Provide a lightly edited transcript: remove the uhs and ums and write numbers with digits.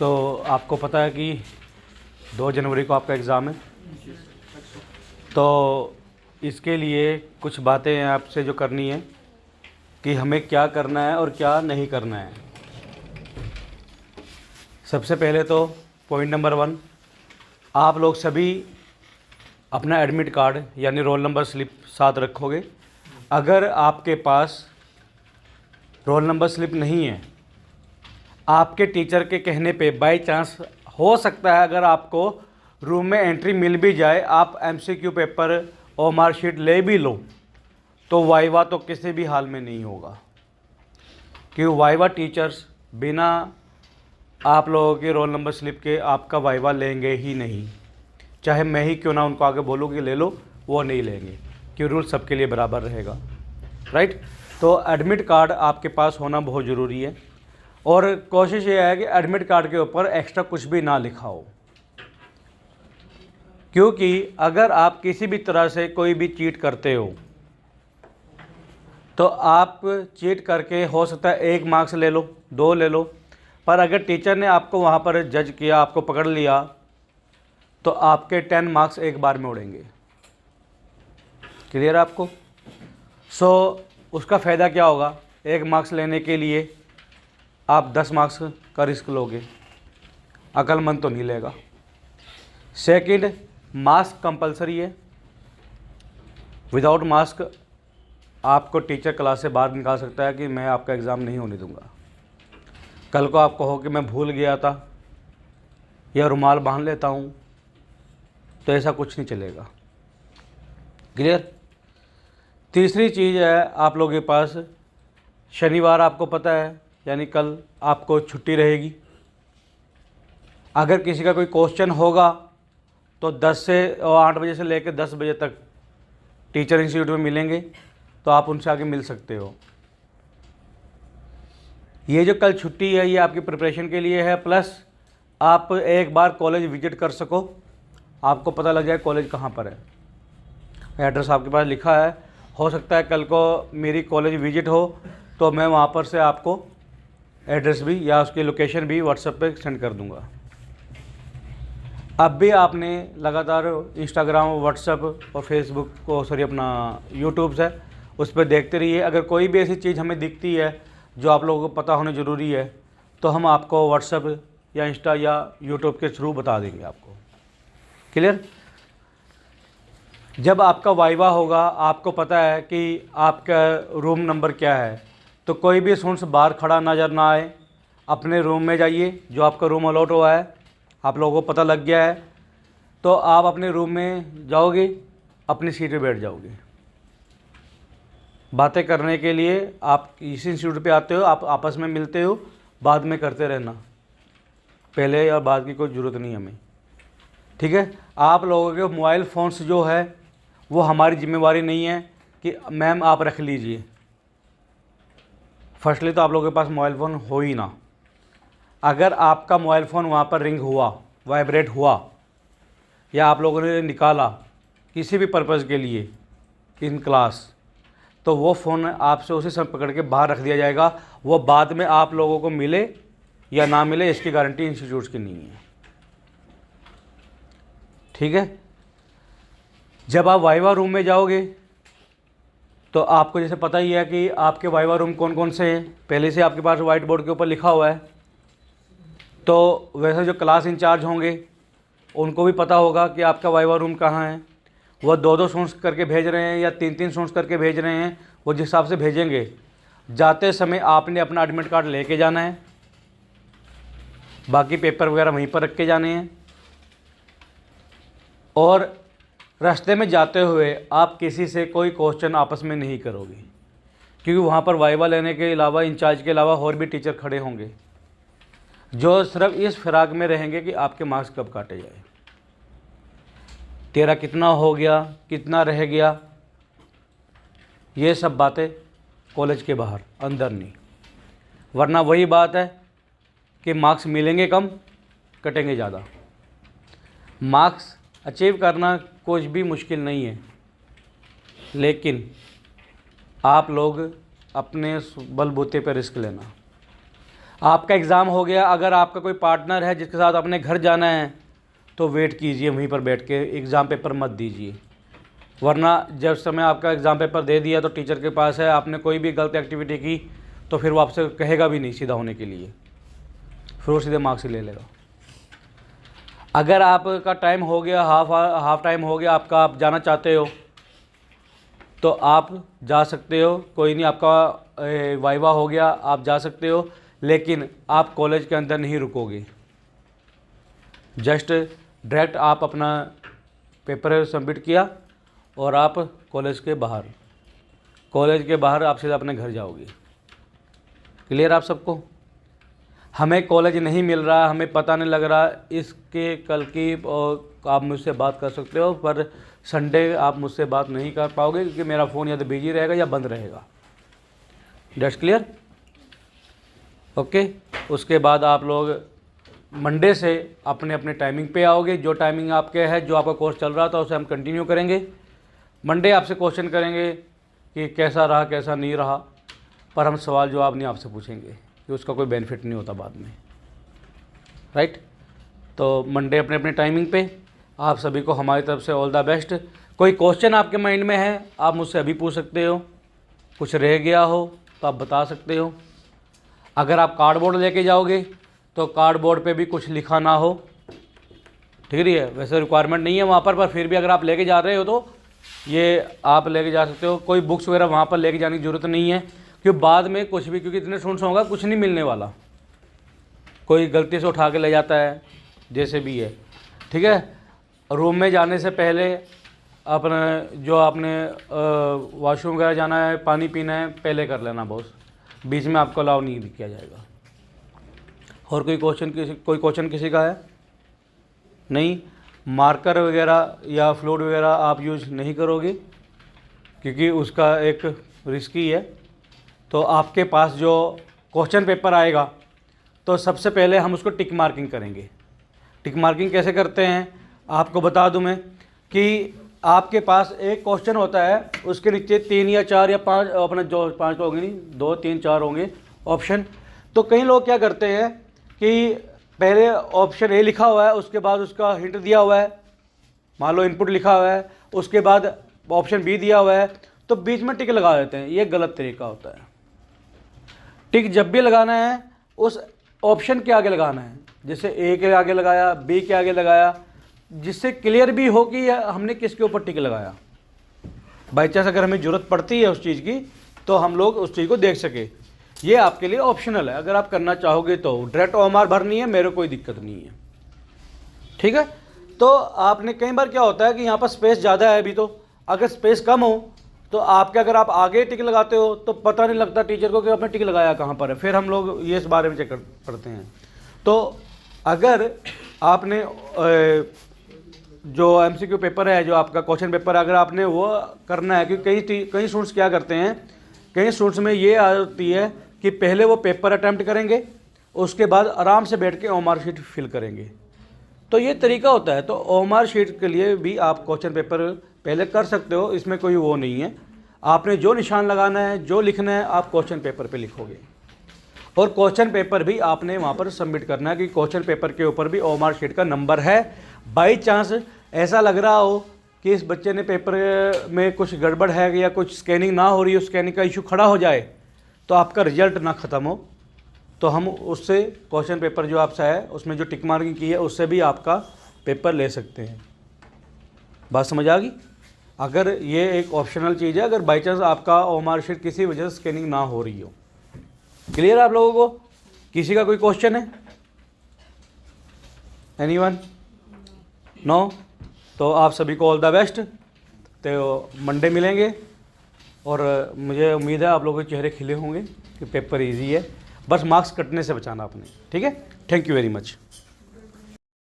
तो आपको पता है कि 2 जनवरी को आपका एग्ज़ाम है, तो इसके लिए कुछ बातें आपसे जो करनी है कि हमें क्या करना है और क्या नहीं करना है। सबसे पहले तो पॉइंट नंबर 1, आप लोग सभी अपना एडमिट कार्ड यानी रोल नंबर स्लिप साथ रखोगे। अगर आपके पास रोल नंबर स्लिप नहीं है, आपके टीचर के कहने पे बाय चांस हो सकता है अगर आपको रूम में एंट्री मिल भी जाए, आप एमसीक्यू पेपर और मार्कशीट ले भी लो, तो वाइवा तो किसी भी हाल में नहीं होगा, क्योंकि वाइवा टीचर्स बिना आप लोगों के रोल नंबर स्लिप के आपका वाइवा लेंगे ही नहीं। चाहे मैं ही क्यों ना उनको आगे बोलूँ कि ले लो, वो नहीं लेंगे, क्योंकि रूल सबके लिए बराबर रहेगा, राइट। तो एडमिट कार्ड आपके पास होना बहुत ज़रूरी है, और कोशिश ये है कि एडमिट कार्ड के ऊपर एक्स्ट्रा कुछ भी ना लिखा हो, क्योंकि अगर आप किसी भी तरह से कोई भी चीट करते हो तो आप चीट करके हो सकता है 1 मार्क्स ले लो, 2 ले लो, पर अगर टीचर ने आपको वहाँ पर जज किया, आपको पकड़ लिया, तो आपके 10 मार्क्स एक बार में उड़ेंगे। क्लियर आपको? उसका फ़ायदा क्या होगा? 1 मार्क्स लेने के लिए आप 10 मार्क्स का रिस्क लोगे, अक्लमंद तो नहीं लेगा। सेकंड, मास्क कंपलसरी है। विदाउट मास्क आपको टीचर क्लास से बाहर निकाल सकता है कि मैं आपका एग्ज़ाम नहीं होने दूंगा। कल को आप कहो कि मैं भूल गया था या रुमाल बांध लेता हूँ, तो ऐसा कुछ नहीं चलेगा। क्लियर? तीसरी चीज़ है, आप लोगों के पास शनिवार आपको पता है, यानी कल आपको छुट्टी रहेगी। अगर किसी का कोई क्वेश्चन होगा तो 8 बजे से लेकर 10 बजे तक टीचर इंस्टीट्यूट में मिलेंगे, तो आप उनसे आगे मिल सकते हो। ये जो कल छुट्टी है ये आपकी प्रिपरेशन के लिए है, प्लस आप एक बार कॉलेज विजिट कर सको, आपको पता लग जाए कॉलेज कहाँ पर है। एड्रेस आपके पास लिखा है, हो सकता है कल को मेरी कॉलेज विजिट हो तो मैं वहाँ पर से आपको एड्रेस भी या उसकी लोकेशन भी व्हाट्सएप पे सेंड कर दूँगा। अब भी आपने लगातार इंस्टाग्राम, व्हाट्सएप और फेसबुक को अपना यूट्यूब है, उस पर देखते रहिए। अगर कोई भी ऐसी चीज़ हमें दिखती है जो आप लोगों को पता होना ज़रूरी है, तो हम आपको व्हाट्सएप या इंस्टा या यूट्यूब के थ्रू बता देंगे आपको। क्लियर? जब आपका वाइवा होगा, आपको पता है कि आपका रूम नंबर क्या है, तो कोई भी स्टूडेंट बाहर खड़ा नज़र ना आए, अपने रूम में जाइए। जो आपका रूम अलॉट हुआ है, आप लोगों को पता लग गया है, तो आप अपने रूम में जाओगे, अपनी सीट पे बैठ जाओगे। बातें करने के लिए आप इसी इंस्टीट्यूट पे आते हो, आप आपस में मिलते हो, बाद में करते रहना, पहले और बाद की कोई ज़रूरत नहीं हमें। ठीक है? आप लोगों के मोबाइल फ़ोन्स जो है वो हमारी जिम्मेवारी नहीं है कि मैम आप रख लीजिए। फर्स्टली तो आप लोगों के पास मोबाइल फ़ोन हो ही ना। अगर आपका मोबाइल फ़ोन वहाँ पर रिंग हुआ, वाइब्रेट हुआ, या आप लोगों ने निकाला किसी भी पर्पज़ के लिए इन क्लास, तो वो फ़ोन आपसे उसी समय पकड़ के बाहर रख दिया जाएगा। वो बाद में आप लोगों को मिले या ना मिले, इसकी गारंटी इंस्टीट्यूट की नहीं है। ठीक है? जब आप वाइवा रूम में जाओगे तो आपको जैसे पता ही है कि आपके वाइवा रूम कौन कौन से हैं, पहले से आपके पास वाइट बोर्ड के ऊपर लिखा हुआ है। तो वैसे जो क्लास इंचार्ज होंगे उनको भी पता होगा कि आपका वाइवा रूम कहाँ है। वह 2-2 स्टूडेंट्स करके भेज रहे हैं या 3-3 स्टूडेंट्स करके भेज रहे हैं, वो जिस हिसाब से भेजेंगे। जाते समय आपने अपना एडमिट कार्ड लेके जाना है, बाकी पेपर वगैरह वहीं पर रख के जाने हैं। और रास्ते में जाते हुए आप किसी से कोई क्वेश्चन आपस में नहीं करोगे, क्योंकि वहाँ पर वाइवा लेने के अलावा, इंचार्ज के अलावा और भी टीचर खड़े होंगे जो सिर्फ इस फिराक में रहेंगे कि आपके मार्क्स कब काटे जाए, तेरा कितना हो गया, कितना रह गया। ये सब बातें कॉलेज के बाहर, अंदर नहीं। वरना वही बात है कि मार्क्स मिलेंगे कम, कटेंगे ज़्यादा। मार्क्स अचीव करना कुछ भी मुश्किल नहीं है, लेकिन आप लोग अपने बलबूते पर रिस्क लेना। आपका एग्ज़ाम हो गया, अगर आपका कोई पार्टनर है जिसके साथ अपने घर जाना है तो वेट कीजिए, वहीं पर बैठ के एग्ज़ाम पेपर मत दीजिए, वरना जब समय आपका एग्ज़ाम पेपर दे दिया तो टीचर के पास है, आपने कोई भी गलत एक्टिविटी की तो फिर वो आपसे कहेगा भी नहीं सीधा होने के लिए, फिर वो सीधे मार्क्स ही ले लेगा। अगर आपका टाइम हो गया, हाफ टाइम हो गया आपका, आप जाना चाहते हो तो आप जा सकते हो, कोई नहीं, आपका वाइवा हो गया, आप जा सकते हो, लेकिन आप कॉलेज के अंदर नहीं रुकोगे। जस्ट डायरेक्ट आप अपना पेपर सबमिट किया और आप कॉलेज के बाहर आप सीधा अपने घर जाओगे। क्लियर आप सबको? हमें कॉलेज नहीं मिल रहा, हमें पता नहीं लग रहा, इसके कल की आप मुझसे बात कर सकते हो, पर संडे आप मुझसे बात नहीं कर पाओगे क्योंकि मेरा फ़ोन या तो बिजी रहेगा या बंद रहेगा। That's clear? ओके। उसके बाद आप लोग मंडे से अपने अपने टाइमिंग पे आओगे। जो टाइमिंग आपके है, जो आपका कोर्स चल रहा था उसे हम कंटिन्यू करेंगे। मंडे आपसे क्वेश्चन करेंगे कि कैसा रहा कैसा नहीं रहा, पर हम सवाल जवाब नहीं आपसे पूछेंगे कि उसका कोई बेनिफिट नहीं होता बाद में, राइट? तो मंडे अपने अपने टाइमिंग पे। आप सभी को हमारी तरफ से ऑल द बेस्ट। कोई क्वेश्चन आपके माइंड में है आप मुझसे अभी पूछ सकते हो, कुछ रह गया हो तो आप बता सकते हो। अगर आप कार्डबोर्ड लेके जाओगे तो कार्डबोर्ड पे भी कुछ लिखा ना हो, ठीक है? वैसे रिक्वायरमेंट नहीं है वहाँ पर फिर भी अगर आप लेके जा रहे हो तो ये आप लेके जा सकते हो। कोई बुक्स वगैरह वहाँ पर लेके जाने की ज़रूरत नहीं है, क्योंकि बाद में कुछ भी, क्योंकि इतने स्टूडेंट्स होगा कुछ नहीं मिलने वाला, कोई गलती से उठा के ले जाता है, जैसे भी है, ठीक है? रूम में जाने से पहले अपने जो आपने वॉशरूम वगैरह जाना है, पानी पीना है, पहले कर लेना बॉस, बीच में आपको अलाउ नहीं किया जाएगा। और कोई क्वेश्चन किसी का है? नहीं। मार्कर वगैरह या फ्लूइड वगैरह आप यूज़ नहीं करोगे क्योंकि उसका एक रिस्की है। तो आपके पास जो क्वेश्चन पेपर आएगा तो सबसे पहले हम उसको टिक मार्किंग करेंगे। टिक मार्किंग कैसे करते हैं आपको बता दूं मैं, कि आपके पास एक क्वेश्चन होता है, उसके नीचे 3 या 4 या 5 अपने जो 5 तो होंगे नहीं, 2 3 4 होंगे ऑप्शन। तो कई लोग क्या करते हैं कि पहले ऑप्शन ए लिखा हुआ है, उसके बाद उसका हिंट दिया हुआ है, मान लो इनपुट लिखा हुआ है, उसके बाद ऑप्शन बी दिया हुआ है, तो बीच में टिक लगा देते हैं। ये गलत तरीका होता है। टिक जब भी लगाना है उस ऑप्शन के आगे लगाना है, जैसे ए के आगे लगाया, बी के आगे लगाया, जिससे क्लियर भी हो कि हमने किसके ऊपर टिक लगाया। बाई चांस अगर हमें ज़रूरत पड़ती है उस चीज़ की तो हम लोग उस चीज़ को देख सके। ये आपके लिए ऑप्शनल है, अगर आप करना चाहोगे तो डायरेक्ट OMR भरनी है, मेरे कोई दिक्कत नहीं है, ठीक है? तो आपने कई बार क्या होता है कि यहाँ पर स्पेस ज़्यादा है अभी, तो अगर स्पेस कम हो तो आपके अगर आप आगे टिक लगाते हो तो पता नहीं लगता टीचर को कि आपने टिक लगाया कहाँ पर है, फिर हम लोग ये इस बारे में चेक करते हैं। तो अगर आपने जो MCQ पेपर है, जो आपका क्वेश्चन पेपर, अगर आपने वो करना है, क्योंकि कई स्टूडेंट्स क्या करते हैं, कई स्टूडेंट्स में ये आती है कि पहले वो पेपर अटैम्प्ट करेंगे, उसके बाद आराम से बैठ के OMR शीट फिल करेंगे। तो ये तरीका होता है। तो OMR शीट के लिए भी आप क्वेश्चन पेपर पहले कर सकते हो, इसमें कोई वो नहीं है। आपने जो निशान लगाना है, जो लिखना है, आप क्वेश्चन पेपर पे लिखोगे, और क्वेश्चन पेपर भी आपने वहाँ पर सबमिट करना है कि क्वेश्चन पेपर के ऊपर भी OMR शीट का नंबर है। बाई चांस ऐसा लग रहा हो कि इस बच्चे ने पेपर में कुछ गड़बड़ है या कुछ स्कैनिंग ना हो रही हो, स्कैनिंग का इशू खड़ा हो जाए, तो आपका रिजल्ट ना ख़त्म हो, तो हम उससे क्वेश्चन पेपर जो आपसे है उसमें जो टिक मार्किंग की है उससे भी आपका पेपर ले सकते हैं। बात समझ आ गई? अगर ये एक ऑप्शनल चीज़ है, अगर बाई चांस आपका OMR शीट किसी वजह से स्कैनिंग ना हो रही हो। क्लियर है आप लोगों को? किसी का कोई क्वेश्चन है? एनीवन? नो? तो आप सभी को ऑल द बेस्ट। तो मंडे मिलेंगे, और मुझे उम्मीद है आप लोगों के चेहरे खिले होंगे कि पेपर इजी है, बस मार्क्स कटने से बचाना आपने, ठीक है? Thank you very much.